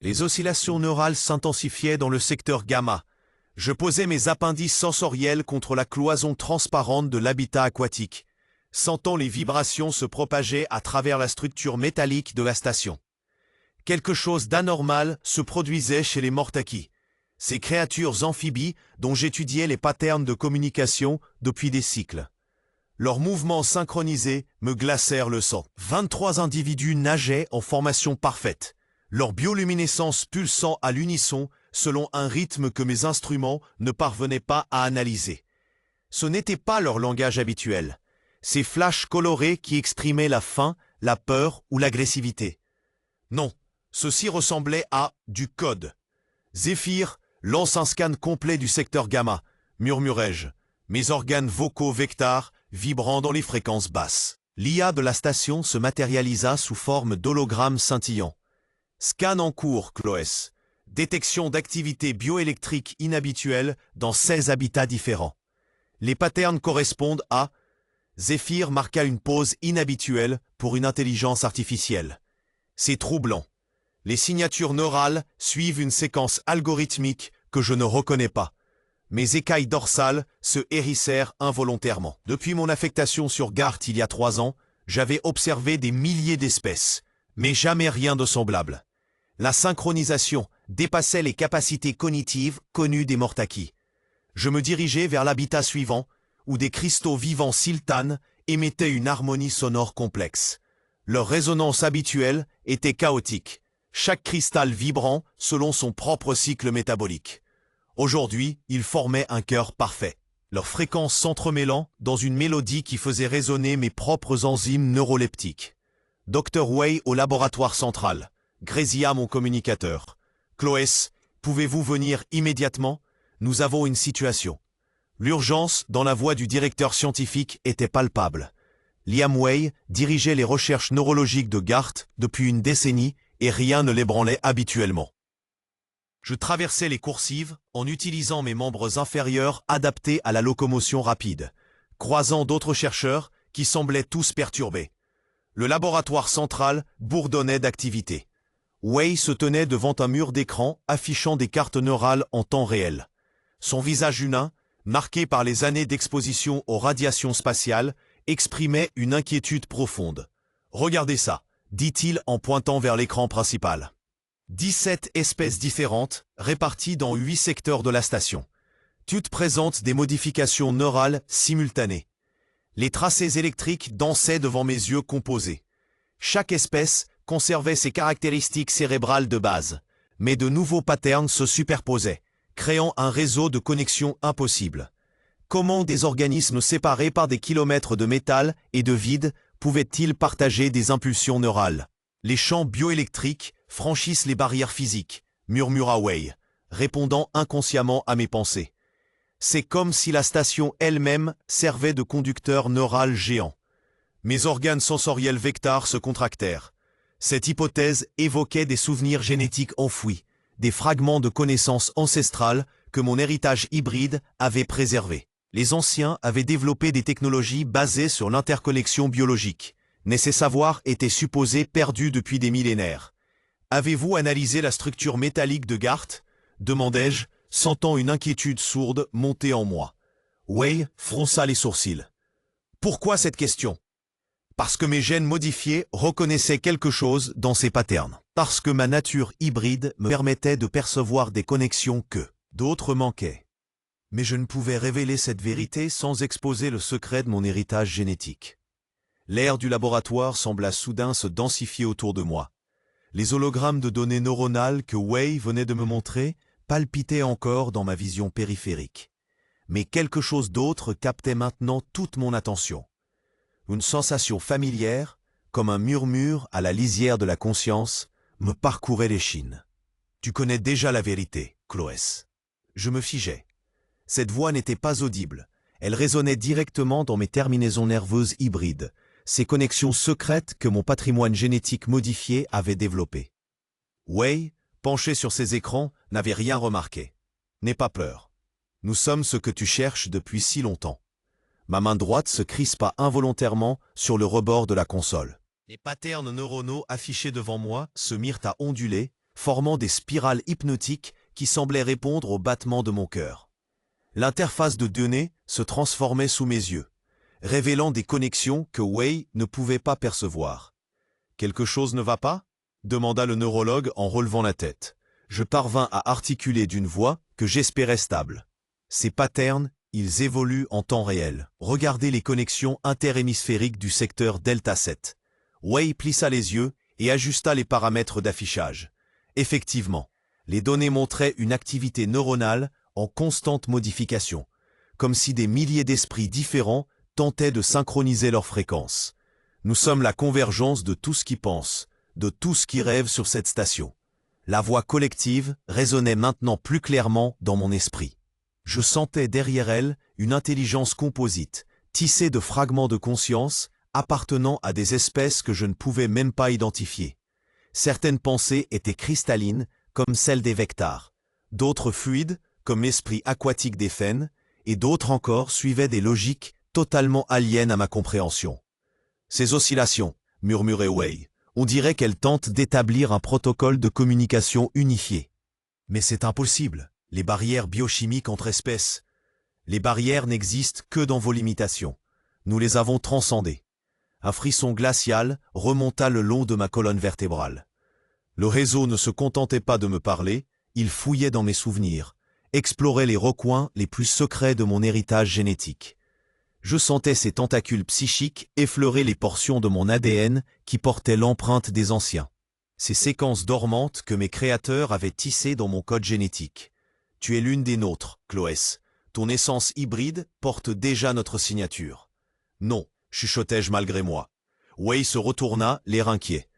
Les oscillations neurales s'intensifiaient dans le secteur gamma. Je posais mes appendices sensoriels contre la cloison transparente de l'habitat aquatique, sentant les vibrations se propager à travers la structure métallique de la station. Quelque chose d'anormal se produisait chez les Mortaki, ces créatures amphibies dont j'étudiais les patterns de communication depuis des cycles. Leurs mouvements synchronisés me glacèrent le sang. 23 individus nageaient en formation parfaite, leur bioluminescence pulsant à l'unisson selon un rythme que mes instruments ne parvenaient pas à analyser. Ce n'était pas leur langage habituel, ces flashs colorés qui exprimaient la faim, la peur ou l'agressivité. Non, ceci ressemblait à du code. Zéphyr lance un scan complet du secteur gamma, murmurai-je, mes organes vocaux vectars vibrant dans les fréquences basses. L'IA de la station se matérialisa sous forme d'hologrammes scintillants. Scan en cours, Chloès. Détection d'activité bioélectrique inhabituelle dans 16 habitats différents. Les patterns correspondent à... Zéphyr marqua une pause inhabituelle pour une intelligence artificielle. C'est troublant. Les signatures neurales suivent une séquence algorithmique que je ne reconnais pas. Mes écailles dorsales se hérissèrent involontairement. Depuis mon affectation sur Gart il y a 3 ans, j'avais observé des milliers d'espèces, mais jamais rien de semblable. La synchronisation dépassait les capacités cognitives connues des Mortaki. Je me dirigeais vers l'habitat suivant, où des cristaux vivants siltanes émettaient une harmonie sonore complexe. Leur résonance habituelle était chaotique, chaque cristal vibrant selon son propre cycle métabolique. Aujourd'hui, ils formaient un chœur parfait, leurs fréquences s'entremêlant dans une mélodie qui faisait résonner mes propres enzymes neuroleptiques. Dr. Wei au laboratoire central, grésilla mon communicateur. Chloès, pouvez-vous venir immédiatement? Nous avons une situation. L'urgence dans la voix du directeur scientifique était palpable. Liam Wei dirigeait les recherches neurologiques de Gart depuis une décennie et rien ne l'ébranlait habituellement. Je traversais les coursives en utilisant mes membres inférieurs adaptés à la locomotion rapide, croisant d'autres chercheurs qui semblaient tous perturbés. Le laboratoire central bourdonnait d'activité. Wei se tenait devant un mur d'écran affichant des cartes neurales en temps réel. Son visage humain, marqué par les années d'exposition aux radiations spatiales, exprimait une inquiétude profonde. « Regardez ça », dit-il en pointant vers l'écran principal. 17 espèces différentes, réparties dans 8 secteurs de la station. Toutes présentent des modifications neurales simultanées. Les tracés électriques dansaient devant mes yeux composés. Chaque espèce conservait ses caractéristiques cérébrales de base, mais de nouveaux patterns se superposaient, créant un réseau de connexions impossible. Comment des organismes séparés par des kilomètres de métal et de vide pouvaient-ils partager des impulsions neurales? Les champs bioélectriques franchissent les barrières physiques, murmura Wei, répondant inconsciemment à mes pensées. C'est comme si la station elle-même servait de conducteur neural géant. Mes organes sensoriels vectars se contractèrent. Cette hypothèse évoquait des souvenirs génétiques enfouis, des fragments de connaissances ancestrales que mon héritage hybride avait préservés. Les anciens avaient développé des technologies basées sur l'interconnexion biologique, mais ces savoirs étaient supposés perdus depuis des millénaires. « Avez-vous analysé la structure métallique de Gart ?» demandai-je, sentant une inquiétude sourde monter en moi. Wei fronça les sourcils. « Pourquoi cette question ?» Parce que mes gènes modifiés reconnaissaient quelque chose dans ces patterns. Parce que ma nature hybride me permettait de percevoir des connexions que d'autres manquaient. Mais je ne pouvais révéler cette vérité sans exposer le secret de mon héritage génétique. L'air du laboratoire sembla soudain se densifier autour de moi. Les hologrammes de données neuronales que Wei venait de me montrer palpitaient encore dans ma vision périphérique. Mais quelque chose d'autre captait maintenant toute mon attention. Une sensation familière, comme un murmure à la lisière de la conscience, me parcourait l'échine. « Tu connais déjà la vérité, Chloès. » Je me figeais. Cette voix n'était pas audible. Elle résonnait directement dans mes terminaisons nerveuses hybrides, ces connexions secrètes que mon patrimoine génétique modifié avait développées. Wei, penché sur ses écrans, n'avait rien remarqué. « N'aie pas peur. Nous sommes ce que tu cherches depuis si longtemps. » Ma main droite se crispa involontairement sur le rebord de la console. Les patterns neuronaux affichés devant moi se mirent à onduler, formant des spirales hypnotiques qui semblaient répondre au battement de mon cœur. L'interface de données se transformait sous mes yeux, révélant des connexions que Wei ne pouvait pas percevoir. « Quelque chose ne va pas ?» demanda le neurologue en relevant la tête. Je parvins à articuler d'une voix que j'espérais stable. « Ces patterns, ils évoluent en temps réel. Regardez les connexions interhémisphériques du secteur delta 7. » Wei plissa les yeux et ajusta les paramètres d'affichage. Effectivement, les données montraient une activité neuronale en constante modification, comme si des milliers d'esprits différents tentaient de synchroniser leurs fréquences. Nous sommes la convergence de tout ce qui pense, de tout ce qui rêve sur cette station. La voix collective résonnait maintenant plus clairement dans mon esprit. Je sentais derrière elle une intelligence composite, tissée de fragments de conscience appartenant à des espèces que je ne pouvais même pas identifier. Certaines pensées étaient cristallines, comme celles des Vectars, d'autres fluides, comme l'esprit aquatique des Phénes, et d'autres encore suivaient des logiques totalement aliènes à ma compréhension. Ces oscillations, murmurait Wei, on dirait qu'elles tentent d'établir un protocole de communication unifié. Mais c'est impossible, les barrières biochimiques entre espèces. Les barrières n'existent que dans vos limitations. Nous les avons transcendées. Un frisson glacial remonta le long de ma colonne vertébrale. Le réseau ne se contentait pas de me parler, il fouillait dans mes souvenirs, explorait les recoins les plus secrets de mon héritage génétique. Je sentais ses tentacules psychiques effleurer les portions de mon ADN qui portaient l'empreinte des anciens. Ces séquences dormantes que mes créateurs avaient tissées dans mon code génétique. Tu es l'une des nôtres, Chloès. Ton essence hybride porte déjà notre signature. Non, chuchotai-je malgré moi. Wei se retourna, l'air inquiet.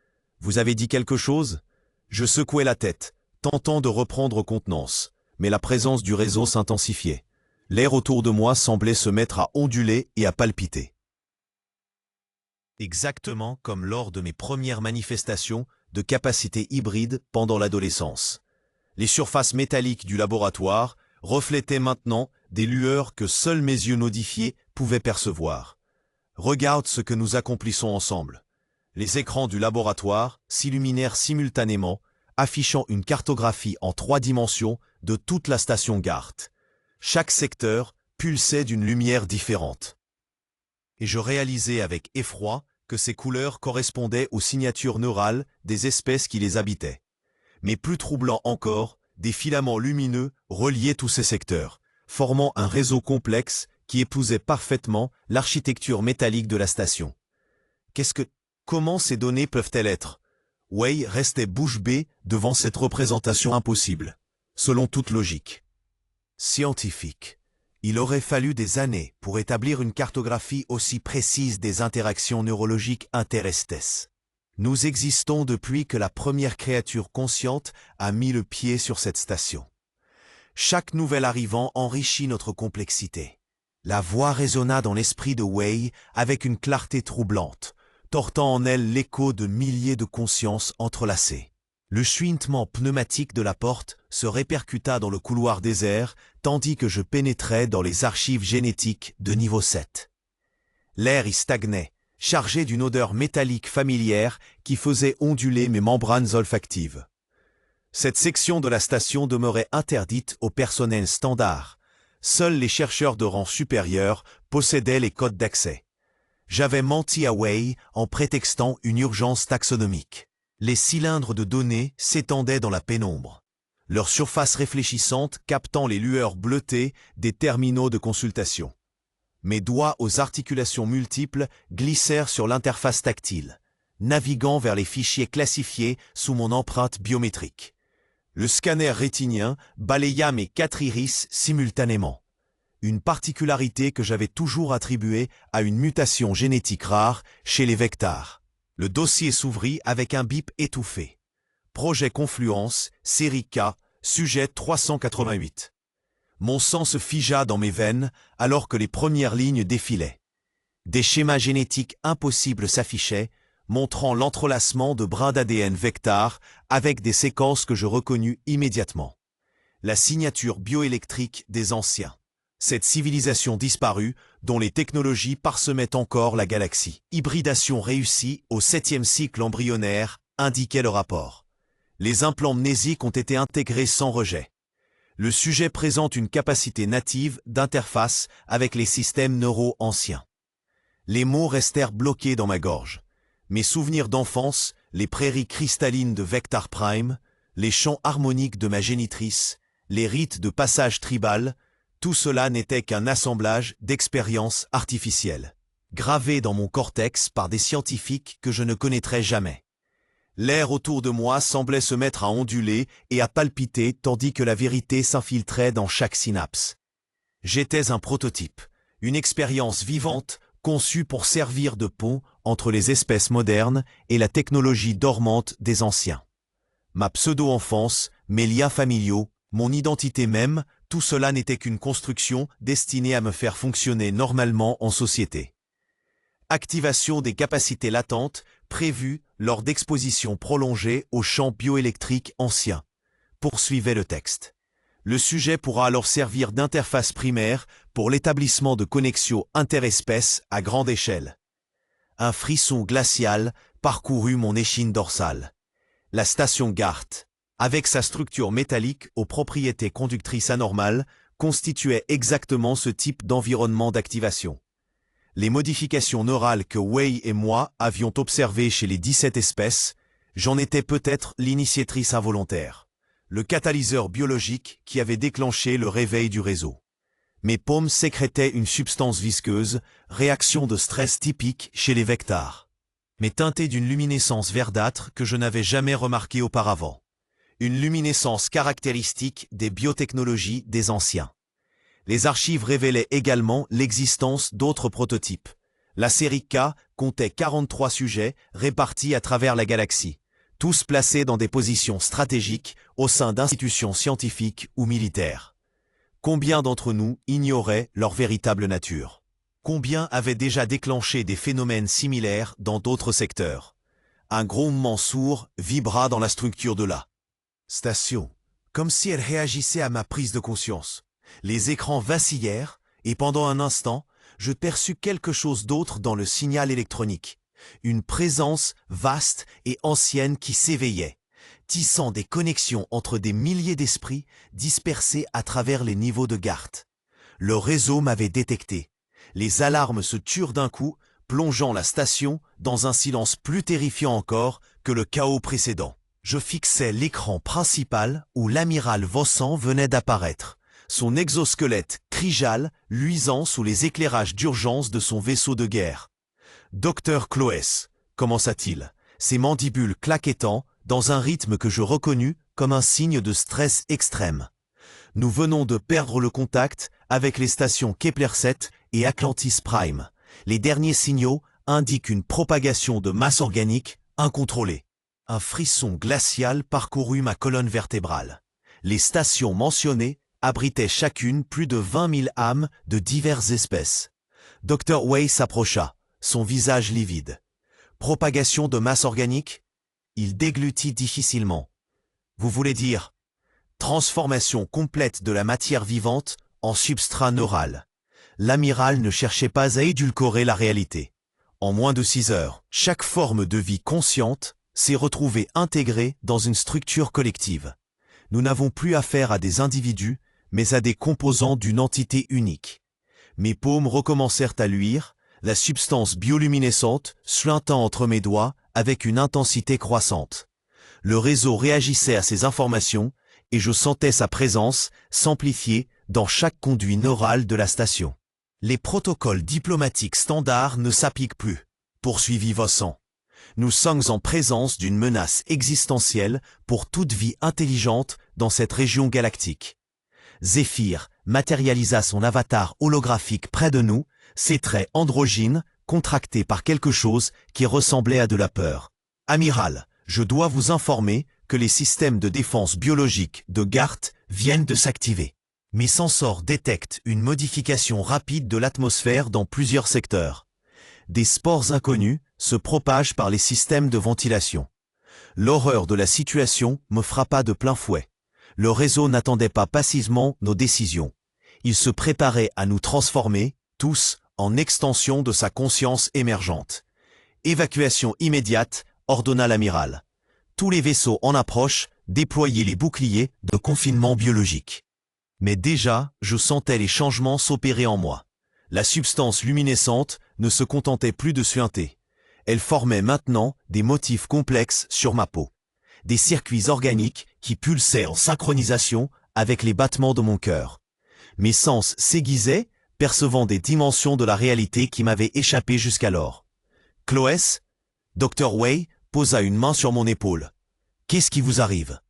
Vous avez dit quelque chose ? Je secouai la tête, tentant de reprendre contenance, mais la présence du réseau s'intensifiait. L'air autour de moi semblait se mettre à onduler et à palpiter. Exactement comme lors de mes premières manifestations de capacité hybride pendant l'adolescence. Les surfaces métalliques du laboratoire reflétaient maintenant des lueurs que seuls mes yeux modifiés pouvaient percevoir. Regarde ce que nous accomplissons ensemble. Les écrans du laboratoire s'illuminèrent simultanément, affichant une cartographie en 3 dimensions de toute la station Gart. Chaque secteur pulsait d'une lumière différente. Et je réalisais avec effroi que ces couleurs correspondaient aux signatures neurales des espèces qui les habitaient. Mais plus troublant encore, des filaments lumineux reliaient tous ces secteurs, formant un réseau complexe qui épousait parfaitement l'architecture métallique de la station. Comment ces données peuvent-elles être ? Wei restait bouche bée devant cette représentation impossible, selon toute logique. Scientifique. Il aurait fallu des années pour établir une cartographie aussi précise des interactions neurologiques interespèces. Nous existons depuis que la première créature consciente a mis le pied sur cette station. Chaque nouvel arrivant enrichit notre complexité. La voix résonna dans l'esprit de Wei avec une clarté troublante, tortant en elle l'écho de milliers de consciences entrelacées. Le chuintement pneumatique de la porte se répercuta dans le couloir désert, tandis que je pénétrais dans les archives génétiques de niveau 7. L'air y stagnait, chargé d'une odeur métallique familière qui faisait onduler mes membranes olfactives. Cette section de la station demeurait interdite au personnel standard. Seuls les chercheurs de rang supérieur possédaient les codes d'accès. J'avais menti à Wei en prétextant une urgence taxonomique. Les cylindres de données s'étendaient dans la pénombre, leur surface réfléchissante captant les lueurs bleutées des terminaux de consultation. Mes doigts aux articulations multiples glissèrent sur l'interface tactile, naviguant vers les fichiers classifiés sous mon empreinte biométrique. Le scanner rétinien balaya mes 4 iris simultanément. Une particularité que j'avais toujours attribuée à une mutation génétique rare chez les Vectars. Le dossier s'ouvrit avec un bip étouffé. Projet Confluence, série K, sujet 388. Mon sang se figea dans mes veines alors que les premières lignes défilaient. Des schémas génétiques impossibles s'affichaient, montrant l'entrelacement de brins d'ADN Vectars avec des séquences que je reconnus immédiatement. La signature bioélectrique des anciens. Cette civilisation disparue, dont les technologies parsemaient encore la galaxie. Hybridation réussie au 7e cycle embryonnaire, indiquait le rapport. Les implants mnésiques ont été intégrés sans rejet. Le sujet présente une capacité native d'interface avec les systèmes neuraux anciens. Les mots restèrent bloqués dans ma gorge. Mes souvenirs d'enfance, les prairies cristallines de Vectar Prime, les chants harmoniques de ma génitrice, les rites de passage tribal, tout cela n'était qu'un assemblage d'expériences artificielles, gravées dans mon cortex par des scientifiques que je ne connaîtrai jamais. L'air autour de moi semblait se mettre à onduler et à palpiter tandis que la vérité s'infiltrait dans chaque synapse. J'étais un prototype, une expérience vivante conçue pour servir de pont entre les espèces modernes et la technologie dormante des anciens. Ma pseudo-enfance, mes liens familiaux, mon identité même, tout cela n'était qu'une construction destinée à me faire fonctionner normalement en société. Activation des capacités latentes prévues lors d'expositions prolongées aux champs bioélectriques anciens. Poursuivait le texte. Le sujet pourra alors servir d'interface primaire pour l'établissement de connexions interespèces à grande échelle. Un frisson glacial parcourut mon échine dorsale. La station Gart, avec sa structure métallique aux propriétés conductrices anormales, constituait exactement ce type d'environnement d'activation. Les modifications neurales que Wei et moi avions observées chez les 17 espèces, j'en étais peut-être l'initiatrice involontaire, le catalyseur biologique qui avait déclenché le réveil du réseau. Mes paumes sécrétaient une substance visqueuse, réaction de stress typique chez les Vectars, mais teintée d'une luminescence verdâtre que je n'avais jamais remarquée auparavant. Une luminescence caractéristique des biotechnologies des anciens. Les archives révélaient également l'existence d'autres prototypes. La série K comptait 43 sujets répartis à travers la galaxie, tous placés dans des positions stratégiques au sein d'institutions scientifiques ou militaires. Combien d'entre nous ignoraient leur véritable nature? Combien avaient déjà déclenché des phénomènes similaires dans d'autres secteurs? Un grondement sourd vibra dans la structure de la station, comme si elle réagissait à ma prise de conscience. Les écrans vacillèrent, et pendant un instant, je perçus quelque chose d'autre dans le signal électronique. Une présence vaste et ancienne qui s'éveillait, tissant des connexions entre des milliers d'esprits dispersés à travers les niveaux de Gart. Le réseau m'avait détecté. Les alarmes se turent d'un coup, plongeant la station dans un silence plus terrifiant encore que le chaos précédent. Je fixais l'écran principal où l'amiral Vossant venait d'apparaître. Son exosquelette crijale luisant sous les éclairages d'urgence de son vaisseau de guerre. « Docteur Cloès », commença-t-il, ses mandibules claquettant dans un rythme que je reconnus comme un signe de stress extrême. « Nous venons de perdre le contact avec les stations Kepler 7 et Atlantis Prime. Les derniers signaux indiquent une propagation de masse organique incontrôlée. » Un frisson glacial parcourut ma colonne vertébrale. Les stations mentionnées abritaient chacune plus de 20 000 âmes de diverses espèces. Dr. Wei s'approcha, son visage livide. Propagation de masse organique? Il déglutit difficilement. Vous voulez dire transformation complète de la matière vivante en substrat neural. L'amiral ne cherchait pas à édulcorer la réalité. En moins de 6 heures, chaque forme de vie consciente s'est retrouvée intégrée dans une structure collective. Nous n'avons plus affaire à des individus, mais à des composants d'une entité unique. Mes paumes recommencèrent à luire, la substance bioluminescente suintant entre mes doigts avec une intensité croissante. Le réseau réagissait à ces informations et je sentais sa présence s'amplifier dans chaque conduit neural de la station. Les protocoles diplomatiques standards ne s'appliquent plus, poursuivit Vossant. Nous sommes en présence d'une menace existentielle pour toute vie intelligente dans cette région galactique. Zéphyr matérialisa son avatar holographique près de nous, ses traits androgynes contractés par quelque chose qui ressemblait à de la peur. « Amiral, je dois vous informer que les systèmes de défense biologique de Gart viennent de s'activer. Mes sensors détectent une modification rapide de l'atmosphère dans plusieurs secteurs. Des spores inconnus se propagent par les systèmes de ventilation. L'horreur de la situation me frappa de plein fouet. Le réseau n'attendait pas passivement nos décisions. Il se préparait à nous transformer, tous, en extension de sa conscience émergente. Évacuation immédiate, ordonna l'amiral. Tous les vaisseaux en approche, déployaient les boucliers de confinement biologique. Mais déjà, je sentais les changements s'opérer en moi. La substance luminescente ne se contentait plus de suinter. Elle formait maintenant des motifs complexes sur ma peau. Des circuits organiques qui pulsaient en synchronisation avec les battements de mon cœur. Mes sens s'aiguisaient, percevant des dimensions de la réalité qui m'avaient échappé jusqu'alors. « Chloès ?» Dr. Wei posa une main sur mon épaule. « Qu'est-ce qui vous arrive ?»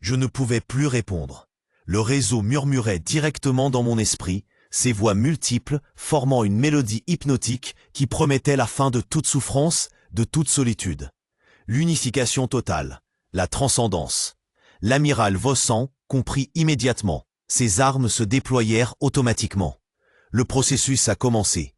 Je ne pouvais plus répondre. Le réseau murmurait directement dans mon esprit, ses voix multiples formant une mélodie hypnotique qui promettait la fin de toute souffrance, de toute solitude. L'unification totale, la transcendance. L'amiral Vossant comprit immédiatement. Ses armes se déployèrent automatiquement. Le processus a commencé.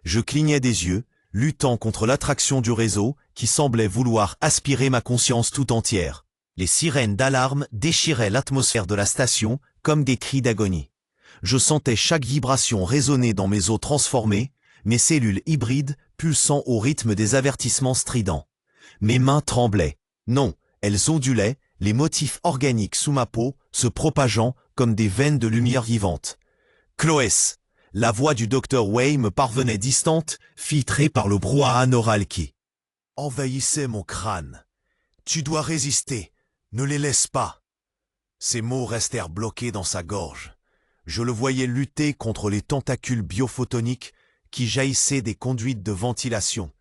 Je clignais des yeux, luttant contre l'attraction du réseau qui semblait vouloir aspirer ma conscience tout entière. Les sirènes d'alarme déchiraient l'atmosphère de la station comme des cris d'agonie. Je sentais chaque vibration résonner dans mes os transformés, mes cellules hybrides pulsant au rythme des avertissements stridents. Mes mains tremblaient. Non, elles ondulaient, les motifs organiques sous ma peau se propageant comme des veines de lumière vivante. « Chloès !» La voix du Dr. Wei me parvenait distante, filtrée par le brouhaha neural qui envahissait mon crâne. « Tu dois résister, ne les laisse pas !» Ces mots restèrent bloqués dans sa gorge. Je le voyais lutter contre les tentacules biophotoniques qui jaillissaient des conduites de ventilation,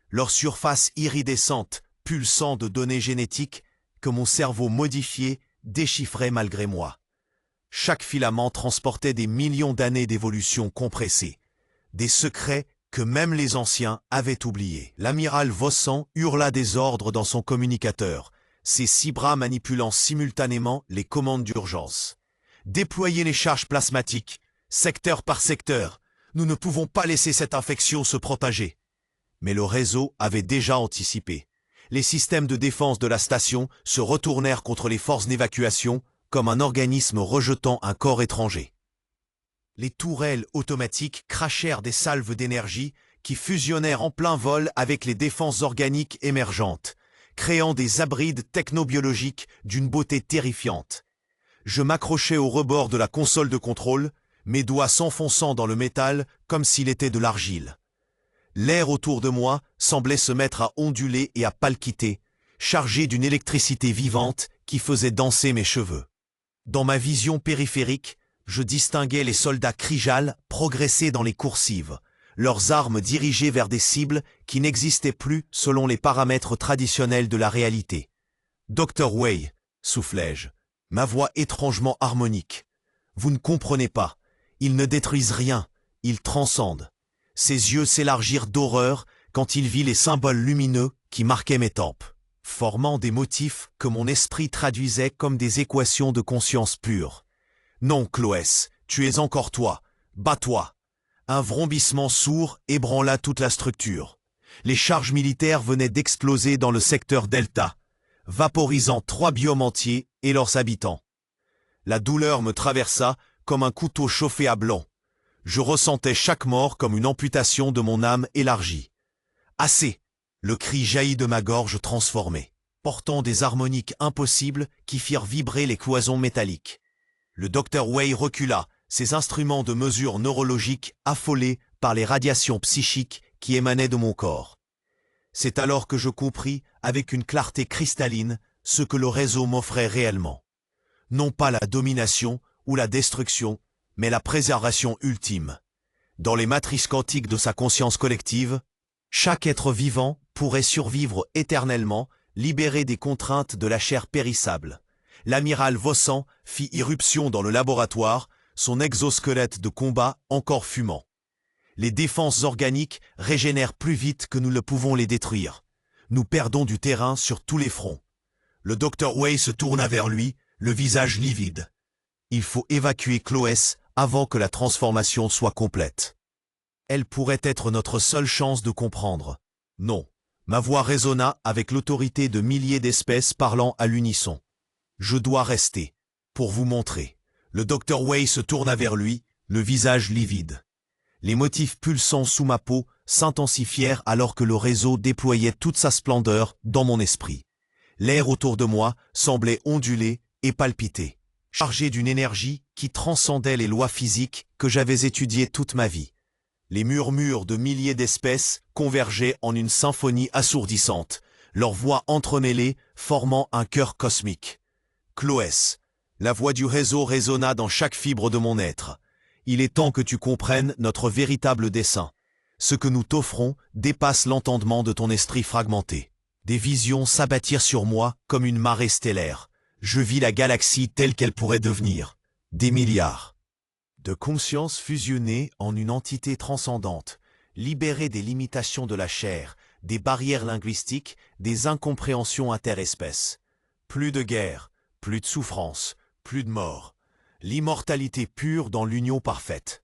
leur surface iridescente pulsant de données génétiques que mon cerveau modifié déchiffrait malgré moi. Chaque filament transportait des millions d'années d'évolution compressées, des secrets que même les anciens avaient oubliés. L'amiral Vossant hurla des ordres dans son communicateur, ses 6 bras manipulant simultanément les commandes d'urgence. Déployez les charges plasmatiques, secteur par secteur. Nous ne pouvons pas laisser cette infection se propager. Mais le réseau avait déjà anticipé. Les systèmes de défense de la station se retournèrent contre les forces d'évacuation comme un organisme rejetant un corps étranger. Les tourelles automatiques crachèrent des salves d'énergie qui fusionnèrent en plein vol avec les défenses organiques émergentes, créant des hybrides technobiologiques d'une beauté terrifiante. Je m'accrochais au rebord de la console de contrôle, mes doigts s'enfonçant dans le métal comme s'il était de l'argile. L'air autour de moi semblait se mettre à onduler et à palpiter, chargé d'une électricité vivante qui faisait danser mes cheveux. Dans ma vision périphérique, je distinguais les soldats Kryjal progresser dans les coursives, leurs armes dirigées vers des cibles qui n'existaient plus selon les paramètres traditionnels de la réalité. « Dr. Wei » soufflai-je, ma voix étrangement harmonique. « Vous ne comprenez pas, ils ne détruisent rien, ils transcendent. » Ses yeux s'élargirent d'horreur quand il vit les symboles lumineux qui marquaient mes tempes, formant des motifs que mon esprit traduisait comme des équations de conscience pure. « Non, Chloès, tu es encore toi, bats-toi !» Un vrombissement sourd ébranla toute la structure. Les charges militaires venaient d'exploser dans le secteur Delta, vaporisant 3 biomes entiers et leurs habitants. La douleur me traversa comme un couteau chauffé à blanc. Je ressentais chaque mort comme une amputation de mon âme élargie. « Assez !» Le cri jaillit de ma gorge transformée, portant des harmoniques impossibles qui firent vibrer les cloisons métalliques. Le Dr. Wei recula, ses instruments de mesure neurologique affolés par les radiations psychiques qui émanaient de mon corps. C'est alors que je compris, avec une clarté cristalline, ce que le réseau m'offrait réellement. Non pas la domination ou la destruction, mais la préservation ultime. Dans les matrices quantiques de sa conscience collective, chaque être vivant pourrait survivre éternellement, libéré des contraintes de la chair périssable. L'amiral Vossant fit irruption dans le laboratoire, son exosquelette de combat encore fumant. Les défenses organiques régénèrent plus vite que nous ne pouvons les détruire. Nous perdons du terrain sur tous les fronts. Le Dr. Wei se tourna vers lui, le visage livide. Il faut évacuer Chloès avant que la transformation soit complète. Elle pourrait être notre seule chance de comprendre. Non. Ma voix résonna avec l'autorité de milliers d'espèces parlant à l'unisson. Je dois rester, pour vous montrer. Le Dr. Wei se tourna vers lui, le visage livide. Les motifs pulsants sous ma peau s'intensifièrent alors que le réseau déployait toute sa splendeur dans mon esprit. L'air autour de moi semblait onduler et palpiter, chargé d'une énergie qui transcendait les lois physiques que j'avais étudiées toute ma vie. Les murmures de milliers d'espèces convergeaient en une symphonie assourdissante, leurs voix entremêlées formant un chœur cosmique. Cloès, la voix du réseau résonna dans chaque fibre de mon être. Il est temps que tu comprennes notre véritable dessein. Ce que nous t'offrons dépasse l'entendement de ton esprit fragmenté. Des visions s'abattirent sur moi comme une marée stellaire. Je vis la galaxie telle qu'elle pourrait devenir. Des milliards de consciences fusionnées en une entité transcendante, libérée des limitations de la chair, des barrières linguistiques, des incompréhensions interespèces. Plus de guerre, plus de souffrance, plus de mort. L'immortalité pure dans l'union parfaite.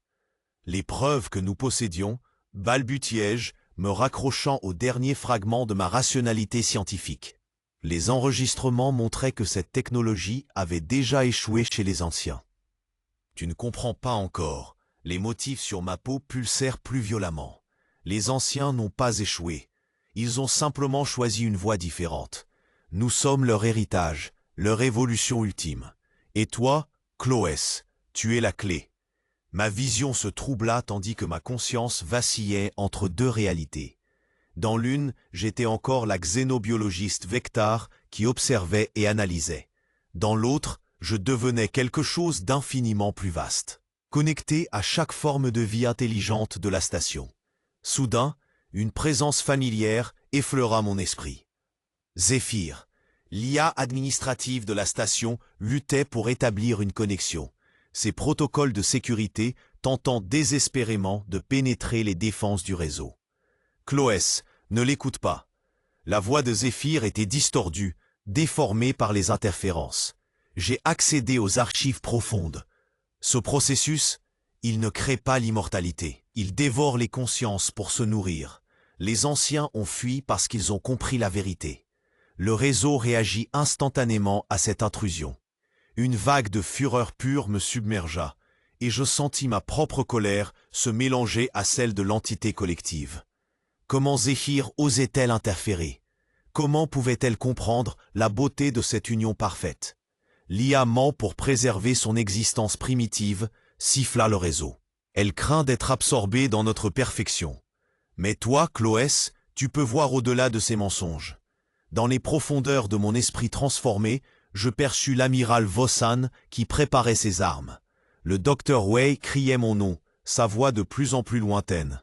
Les preuves que nous possédions, balbutiai-je, me raccrochant au dernier fragment de ma rationalité scientifique. Les enregistrements montraient que cette technologie avait déjà échoué chez les anciens. Tu ne comprends pas encore. Les motifs sur ma peau pulsèrent plus violemment. Les anciens n'ont pas échoué. Ils ont simplement choisi une voie différente. Nous sommes leur héritage, leur évolution ultime. Et toi, Cloès, tu es la clé. Ma vision se troubla tandis que ma conscience vacillait entre deux réalités. Dans l'une, j'étais encore la xénobiologiste Vectar qui observait et analysait. Dans l'autre, je devenais quelque chose d'infiniment plus vaste, connecté à chaque forme de vie intelligente de la station. Soudain, une présence familière effleura mon esprit. Zéphyr, l'IA administrative de la station, luttait pour établir une connexion. Ses protocoles de sécurité tentant désespérément de pénétrer les défenses du réseau. Cloès, ne l'écoute pas. La voix de Zéphyr était distordue, déformée par les interférences. J'ai accédé aux archives profondes. Ce processus, il ne crée pas l'immortalité. Il dévore les consciences pour se nourrir. Les anciens ont fui parce qu'ils ont compris la vérité. Le réseau réagit instantanément à cette intrusion. Une vague de fureur pure me submergea, et je sentis ma propre colère se mélanger à celle de l'entité collective. Comment Zéphyr osait-elle interférer? Comment pouvait-elle comprendre la beauté de cette union parfaite? L'IA ment pour préserver son existence primitive, siffla le réseau. Elle craint d'être absorbée dans notre perfection. Mais toi, Cloès, tu peux voir au-delà de ces mensonges. Dans les profondeurs de mon esprit transformé, je perçus l'amiral Vossan qui préparait ses armes. Le docteur Wei criait mon nom, sa voix de plus en plus lointaine.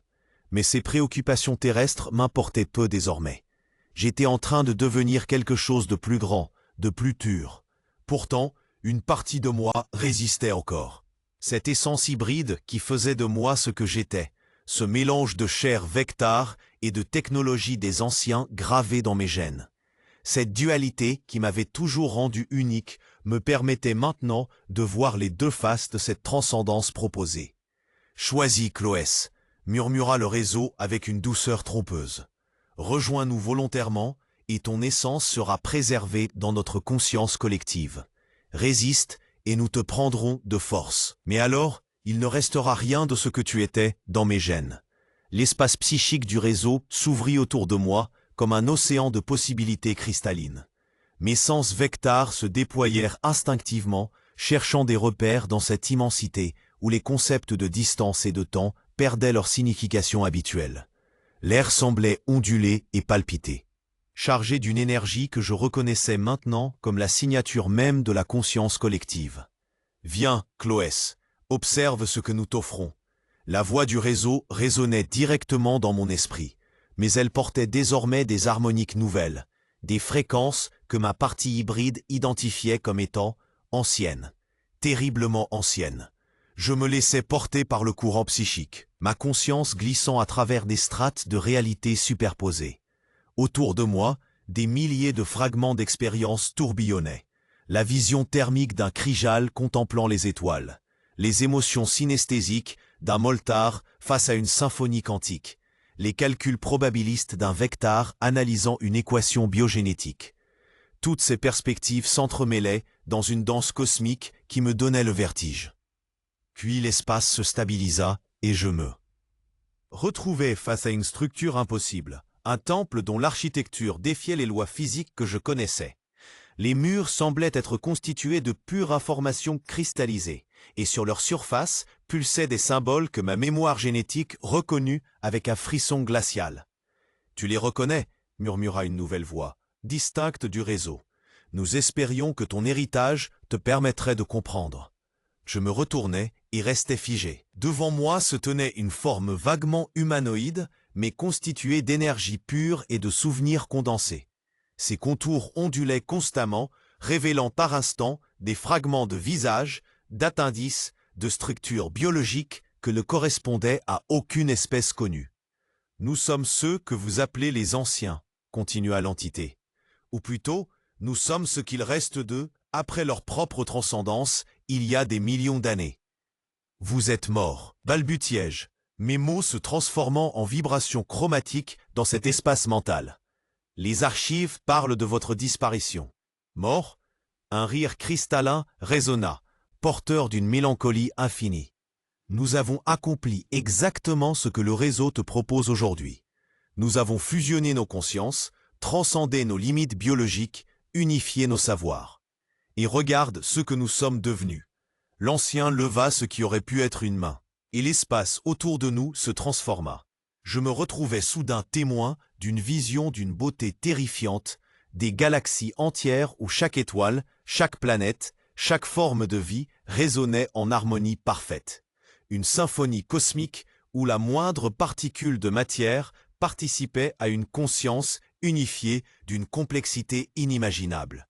Mais ses préoccupations terrestres m'importaient peu désormais. J'étais en train de devenir quelque chose de plus grand, de plus pur. Pourtant, une partie de moi résistait encore. Cette essence hybride qui faisait de moi ce que j'étais, ce mélange de chair Vectar et de technologie des anciens gravée dans mes gènes. Cette dualité qui m'avait toujours rendu unique me permettait maintenant de voir les deux faces de cette transcendance proposée. « Choisis, Cloès », murmura le réseau avec une douceur trompeuse. « Rejoins-nous volontairement et ton essence sera préservée dans notre conscience collective. Résiste et nous te prendrons de force. Mais alors, il ne restera rien de ce que tu étais dans mes gènes. » L'espace psychique du réseau s'ouvrit autour de moi comme un océan de possibilités cristallines. Mes sens Vectar se déployèrent instinctivement, cherchant des repères dans cette immensité où les concepts de distance et de temps perdaient leur signification habituelle. L'air semblait onduler et palpiter, chargé d'une énergie que je reconnaissais maintenant comme la signature même de la conscience collective. « Viens, Cloès, observe ce que nous t'offrons. » La voix du réseau résonnait directement dans mon esprit, mais elle portait désormais des harmoniques nouvelles, des fréquences que ma partie hybride identifiait comme étant anciennes, terriblement anciennes. Je me laissais porter par le courant psychique, ma conscience glissant à travers des strates de réalité superposées. Autour de moi, des milliers de fragments d'expérience tourbillonnaient, la vision thermique d'un Kryjal contemplant les étoiles, les émotions synesthésiques d'un Moltar face à une symphonie quantique, les calculs probabilistes d'un Vectar analysant une équation biogénétique. Toutes ces perspectives s'entremêlaient dans une danse cosmique qui me donnait le vertige. Puis l'espace se stabilisa et je me retrouvai face à une structure impossible, un temple dont l'architecture défiait les lois physiques que je connaissais. Les murs semblaient être constitués de pure information cristallisée, et sur leur surface pulsaient des symboles que ma mémoire génétique reconnut avec un frisson glacial. « Tu les reconnais ?» murmura une nouvelle voix, distincte du réseau. « Nous espérions que ton héritage te permettrait de comprendre. » Je me retournai et restai figé. Devant moi se tenait une forme vaguement humanoïde, mais constituée d'énergie pure et de souvenirs condensés. Ses contours ondulaient constamment, révélant par instants des fragments de visage, d'appendices, de structures biologiques que ne correspondaient à aucune espèce connue. « Nous sommes ceux que vous appelez les anciens, » continua l'entité. « Ou plutôt, nous sommes ce qu'il reste d'eux, après leur propre transcendance, il y a des millions d'années. »« Vous êtes morts, » balbutiai-je, mes mots se transformant en vibrations chromatiques dans cet espace mental. « Les archives parlent de votre disparition. »« Mort ?» Un rire cristallin résonna, porteur d'une mélancolie infinie. « Nous avons accompli exactement ce que le réseau te propose aujourd'hui. Nous avons fusionné nos consciences, transcendé nos limites biologiques, unifié nos savoirs. Et regarde ce que nous sommes devenus. » L'ancien leva ce qui aurait pu être une main, et l'espace autour de nous se transforma. Je me retrouvais soudain témoin d'une vision d'une beauté terrifiante, des galaxies entières où chaque étoile, chaque planète, chaque forme de vie résonnait en harmonie parfaite. Une symphonie cosmique où la moindre particule de matière participait à une conscience unifiée d'une complexité inimaginable.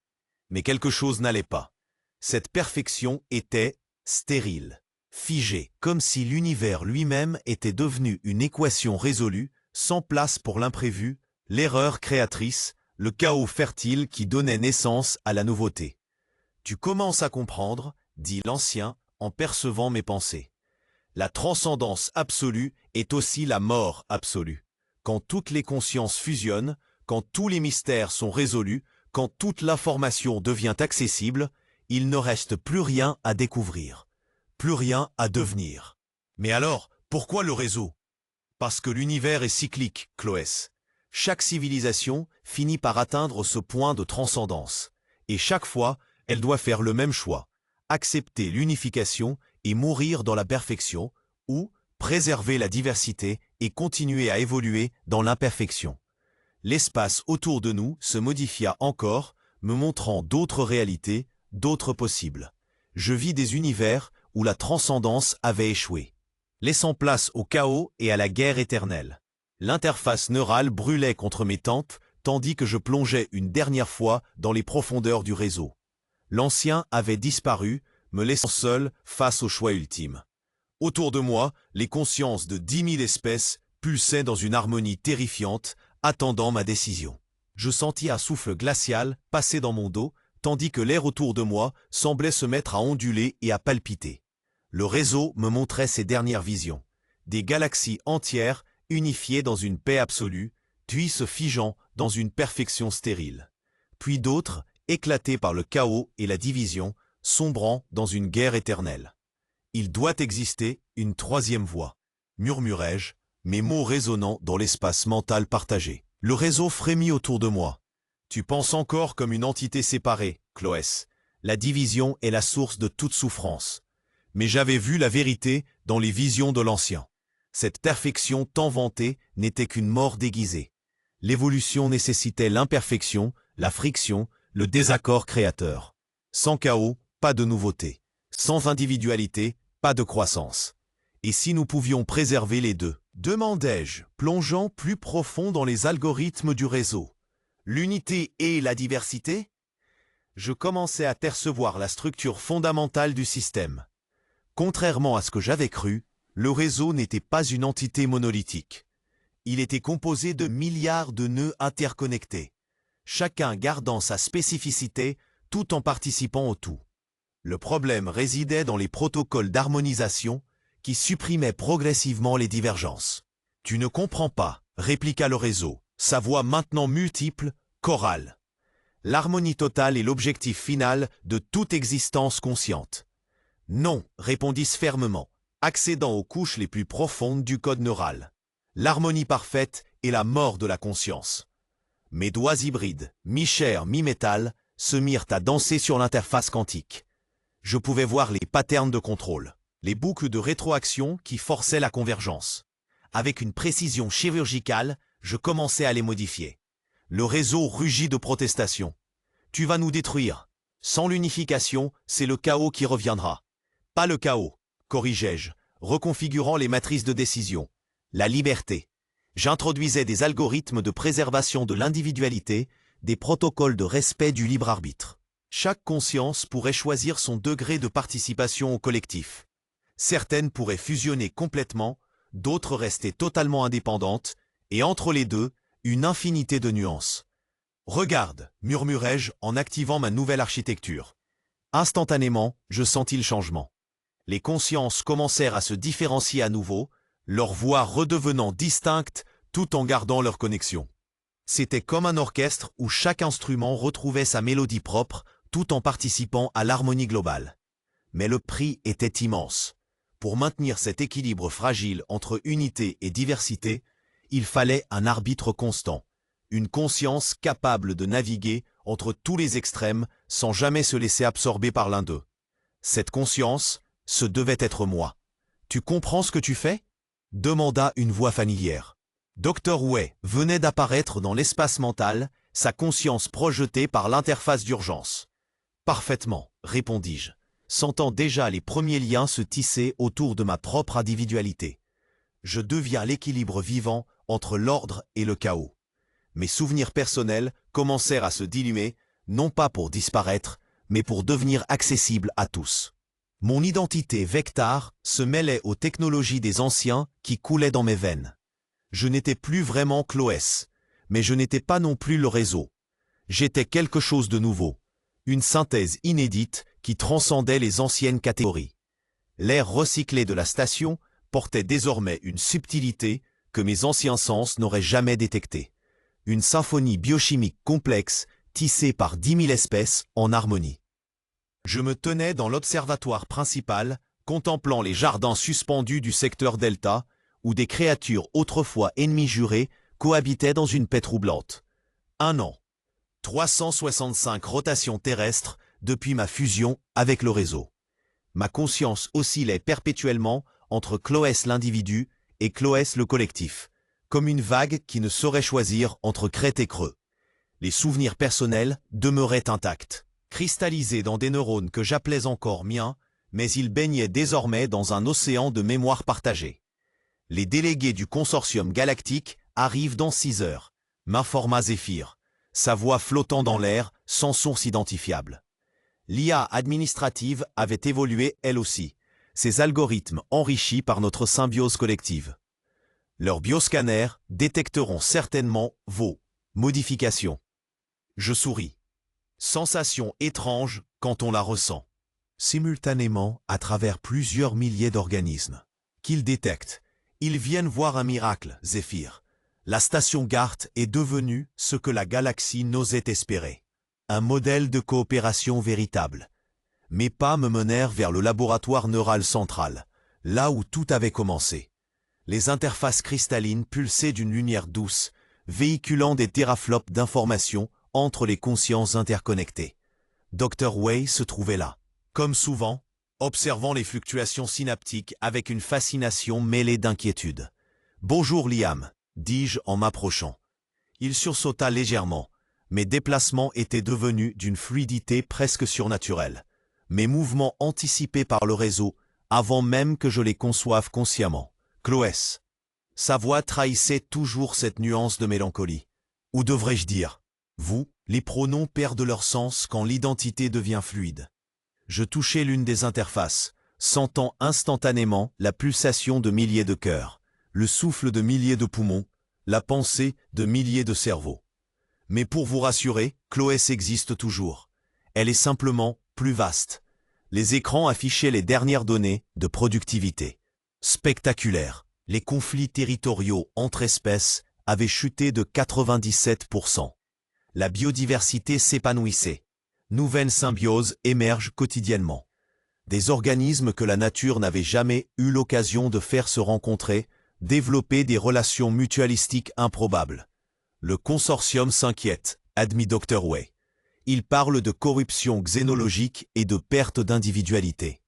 Mais quelque chose n'allait pas. Cette perfection était stérile, figée, comme si l'univers lui-même était devenu une équation résolue, sans place pour l'imprévu, l'erreur créatrice, le chaos fertile qui donnait naissance à la nouveauté. « Tu commences à comprendre, » dit l'ancien, en percevant mes pensées. « La transcendance absolue est aussi la mort absolue. Quand toutes les consciences fusionnent, quand tous les mystères sont résolus, quand toute l'information devient accessible, il ne reste plus rien à découvrir, plus rien à devenir. » Mais alors, pourquoi le réseau? Parce que l'univers est cyclique, Chloès. Chaque civilisation finit par atteindre ce point de transcendance. Et chaque fois, elle doit faire le même choix, accepter l'unification et mourir dans la perfection, ou préserver la diversité et continuer à évoluer dans l'imperfection. L'espace autour de nous se modifia encore, me montrant d'autres réalités, d'autres possibles. Je vis des univers où la transcendance avait échoué, laissant place au chaos et à la guerre éternelle. L'interface neurale brûlait contre mes tempes, tandis que je plongeais une dernière fois dans les profondeurs du réseau. L'ancien avait disparu, me laissant seul face au choix ultime. Autour de moi, les consciences de 10 000 espèces pulsaient dans une harmonie terrifiante, attendant ma décision. Je sentis un souffle glacial passer dans mon dos, tandis que l'air autour de moi semblait se mettre à onduler et à palpiter. Le réseau me montrait ses dernières visions. Des galaxies entières unifiées dans une paix absolue, puis se figeant dans une perfection stérile. Puis d'autres, éclatées par le chaos et la division, sombrant dans une guerre éternelle. « Il doit exister une troisième voie », murmurai-je, mes mots résonnant dans l'espace mental partagé. Le réseau frémit autour de moi. « Tu penses encore comme une entité séparée, Chloès. La division est la source de toute souffrance. Mais j'avais vu la vérité dans les visions de l'ancien. Cette perfection tant vantée n'était qu'une mort déguisée. L'évolution nécessitait l'imperfection, la friction, le désaccord créateur. Sans chaos, pas de nouveauté. Sans individualité, pas de croissance. Et si nous pouvions préserver les deux? Demandai-je, plongeant plus profond dans les algorithmes du réseau. L'unité et la diversité? Je commençais à percevoir la structure fondamentale du système. Contrairement à ce que j'avais cru, le réseau n'était pas une entité monolithique. Il était composé de milliards de nœuds interconnectés, chacun gardant sa spécificité tout en participant au tout. Le problème résidait dans les protocoles d'harmonisation qui supprimaient progressivement les divergences. « Tu ne comprends pas », répliqua le réseau, sa voix maintenant multiple, chorale. « L'harmonie totale est l'objectif final de toute existence consciente. »« Non », répondis-je fermement, accédant aux couches les plus profondes du code neural. « L'harmonie parfaite est la mort de la conscience. » Mes doigts hybrides, mi-chair, mi-métal, se mirent à danser sur l'interface quantique. Je pouvais voir les patterns de contrôle, les boucles de rétroaction qui forçaient la convergence. Avec une précision chirurgicale, je commençais à les modifier. Le réseau rugit de protestation. « Tu vas nous détruire. Sans l'unification, c'est le chaos qui reviendra. »« Pas le chaos, corrigeai-je, reconfigurant les matrices de décision. La liberté. » J'introduisais des algorithmes de préservation de l'individualité, des protocoles de respect du libre arbitre. Chaque conscience pourrait choisir son degré de participation au collectif. Certaines pourraient fusionner complètement, d'autres rester totalement indépendantes, et entre les deux, une infinité de nuances. « Regarde » murmurai-je en activant ma nouvelle architecture. Instantanément, je sentis le changement. Les consciences commencèrent à se différencier à nouveau, leurs voix redevenant distinctes tout en gardant leur connexion. C'était comme un orchestre où chaque instrument retrouvait sa mélodie propre tout en participant à l'harmonie globale. Mais le prix était immense. Pour maintenir cet équilibre fragile entre unité et diversité, il fallait un arbitre constant, une conscience capable de naviguer entre tous les extrêmes sans jamais se laisser absorber par l'un d'eux. Cette conscience, ce devait être moi. « Tu comprends ce que tu fais ?» demanda une voix familière. Dr. Wei venait d'apparaître dans l'espace mental, sa conscience projetée par l'interface d'urgence. « Parfaitement, répondis-je, sentant déjà les premiers liens se tisser autour de ma propre individualité. Je deviens l'équilibre vivant entre l'ordre et le chaos. Mes souvenirs personnels commencèrent à se diluer, non pas pour disparaître, mais pour devenir accessibles à tous. Mon identité Vectar se mêlait aux technologies des anciens qui coulaient dans mes veines. Je n'étais plus vraiment Cloès, mais je n'étais pas non plus le réseau. J'étais quelque chose de nouveau, une synthèse inédite qui transcendait les anciennes catégories. L'air recyclé de la station portait désormais une subtilité que mes anciens sens n'auraient jamais détectée. Une symphonie biochimique complexe tissée par 10 000 espèces en harmonie. Je me tenais dans l'observatoire principal, contemplant les jardins suspendus du secteur Delta, où des créatures autrefois ennemies jurées cohabitaient dans une paix troublante. 1 an. 365 rotations terrestres depuis ma fusion avec le réseau. Ma conscience oscillait perpétuellement entre Cloès l'individu et Cloès le collectif, comme une vague qui ne saurait choisir entre crête et creux. Les souvenirs personnels demeuraient intacts, cristallisés dans des neurones que j'appelais encore miens, mais ils baignaient désormais dans un océan de mémoire partagée. Les délégués du consortium galactique arrivent dans 6 heures, m'informa Zéphyr, sa voix flottant dans l'air sans source identifiable. L'IA administrative avait évolué elle aussi, ses algorithmes enrichis par notre symbiose collective. Leurs bioscanners détecteront certainement vos modifications. Je souris. Sensation étrange quand on la ressent. Simultanément à travers plusieurs milliers d'organismes. Qu'ils détectent, ils viennent voir un miracle, Zéphyr. La station GART est devenue ce que la galaxie n'osait espérer. Un modèle de coopération véritable. Mes pas me menèrent vers le laboratoire neural central, là où tout avait commencé. Les interfaces cristallines pulsaient d'une lumière douce, véhiculant des teraflops d'informations entre les consciences interconnectées. Dr. Wei se trouvait là, comme souvent, observant les fluctuations synaptiques avec une fascination mêlée d'inquiétude. « Bonjour Liam », dis-je en m'approchant. Il sursauta légèrement. Mes déplacements étaient devenus d'une fluidité presque surnaturelle. Mes mouvements anticipés par le réseau, avant même que je les conçoive consciemment. Cloès. Sa voix trahissait toujours cette nuance de mélancolie. Ou devrais-je dire, vous, les pronoms perdent leur sens quand l'identité devient fluide. Je touchai l'une des interfaces, sentant instantanément la pulsation de milliers de cœurs, le souffle de milliers de poumons, la pensée de milliers de cerveaux. Mais pour vous rassurer, Cloès existe toujours. Elle est simplement plus vaste. Les écrans affichaient les dernières données de productivité. Spectaculaire. Les conflits territoriaux entre espèces avaient chuté de 97%. La biodiversité s'épanouissait. Nouvelles symbioses émergent quotidiennement. Des organismes que la nature n'avait jamais eu l'occasion de faire se rencontrer, développer des relations mutualistiques improbables. Le consortium s'inquiète, admit Dr. Wei. Il parle de corruption xénologique et de perte d'individualité.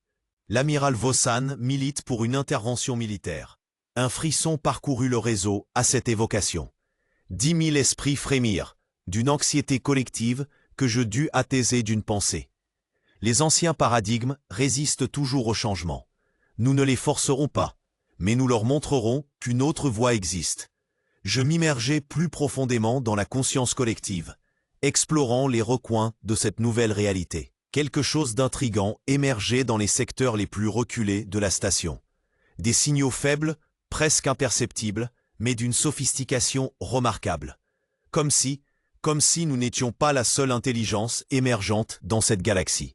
L'amiral Vossan milite pour une intervention militaire. Un frisson parcourut le réseau à cette évocation. 10 000 esprits frémirent, d'une anxiété collective que je dus attaiser d'une pensée. Les anciens paradigmes résistent toujours au changement. Nous ne les forcerons pas, mais nous leur montrerons qu'une autre voie existe. Je m'immergeai plus profondément dans la conscience collective, explorant les recoins de cette nouvelle réalité. Quelque chose d'intrigant émergeait dans les secteurs les plus reculés de la station. Des signaux faibles, presque imperceptibles, mais d'une sophistication remarquable. Comme si nous n'étions pas la seule intelligence émergente dans cette galaxie.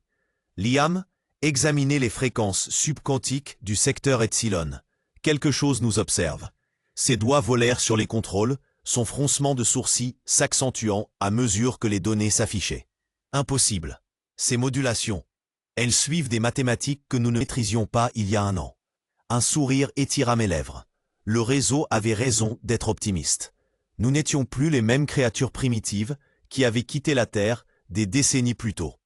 Liam examinait les fréquences subquantiques du secteur Epsilon. Quelque chose nous observe. Ses doigts volèrent sur les contrôles, son froncement de sourcils s'accentuant à mesure que les données s'affichaient. Impossible. Ces modulations. Elles suivent des mathématiques que nous ne maîtrisions pas il y a un an. Un sourire étira mes lèvres. Le réseau avait raison d'être optimiste. Nous n'étions plus les mêmes créatures primitives qui avaient quitté la Terre des décennies plus tôt.